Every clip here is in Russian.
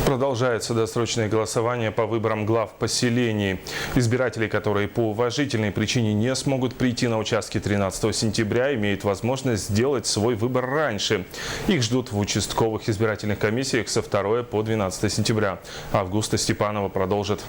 Продолжается досрочное голосование по выборам глав поселений. Избиратели, которые по уважительной причине не смогут прийти на участки 13 сентября, имеют возможность сделать свой выбор раньше. Их ждут в участковых избирательных комиссиях со 2 по 12 сентября. Августа Степанова продолжит.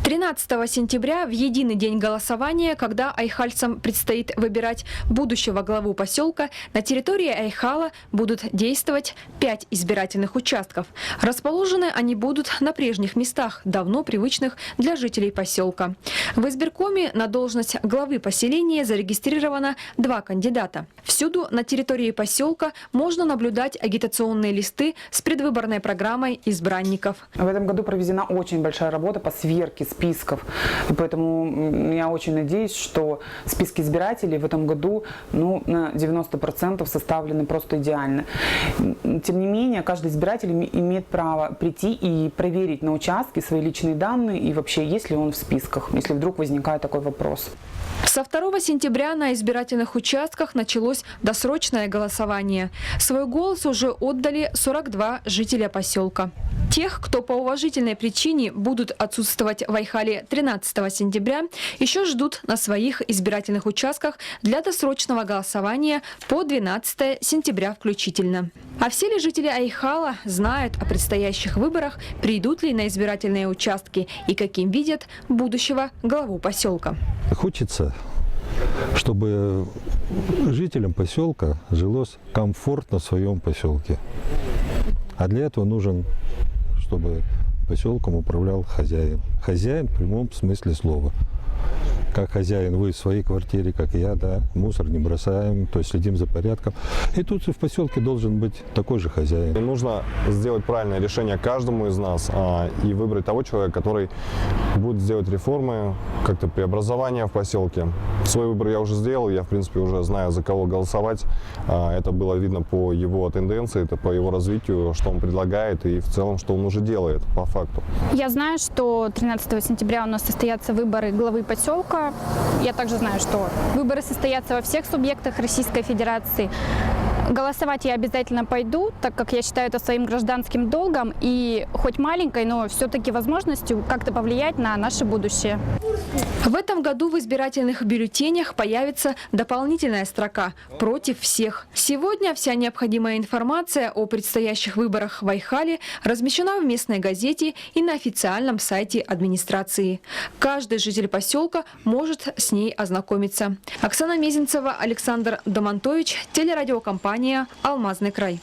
13 сентября в единый день голосования, когда айхальцам предстоит выбирать будущего главу поселка, на территории Айхала будут действовать 5 избирательных участков. Расположены они будут на прежних местах, давно привычных для жителей поселка. В избиркоме на должность главы поселения зарегистрировано 2 кандидата. Всюду на территории поселка можно наблюдать агитационные листы с предвыборной программой избранников. В этом году проведена очень большая работа по сверке списков. И поэтому я очень надеюсь, что списки избирателей в этом году на 90% составлены просто идеально. Тем не менее, каждый избиратель имеет право прийти и проверить на участке свои личные данные и вообще, есть ли он в списках, если вдруг возникает такой вопрос. Со 2 сентября на избирательных участках началось досрочное голосование. Свой голос уже отдали 42 жителя поселка. Тех, кто по уважительной причине будут отсутствовать в Айхале 13 сентября, еще ждут на своих избирательных участках для досрочного голосования по 12 сентября включительно. А все ли жители Айхала знают о предстоящих выборах, придут ли на избирательные участки и каким видят будущего главу поселка? Хочется, чтобы жителям поселка жилось комфортно в своем поселке. А для этого нужен, чтобы поселком управлял хозяин. Хозяин в прямом смысле слова. Как хозяин вы в своей квартире, как и я, да, мусор не бросаем, то есть следим за порядком. И тут в поселке должен быть такой же хозяин. И нужно сделать правильное решение каждому из нас и выбрать того человека, который будет сделать реформы, как-то преобразования в поселке. Свой выбор я уже сделал, я в принципе уже знаю, за кого голосовать. Это было видно по его тенденции, это по его развитию, что он предлагает и в целом, что он уже делает по факту. Я знаю, что 13 сентября у нас состоятся выборы главы поселка. Я также знаю, что выборы состоятся во всех субъектах Российской Федерации. Голосовать я обязательно пойду, так как я считаю это своим гражданским долгом и хоть маленькой, но все-таки возможностью как-то повлиять на наше будущее. В этом году в избирательных бюллетенях появится дополнительная строка «Против всех». Сегодня вся необходимая информация о предстоящих выборах в Айхале размещена в местной газете и на официальном сайте администрации. Каждый житель поселка может с ней ознакомиться. Оксана Мезенцева, Александр Домонтович, телерадиокомпания «Алмазный край».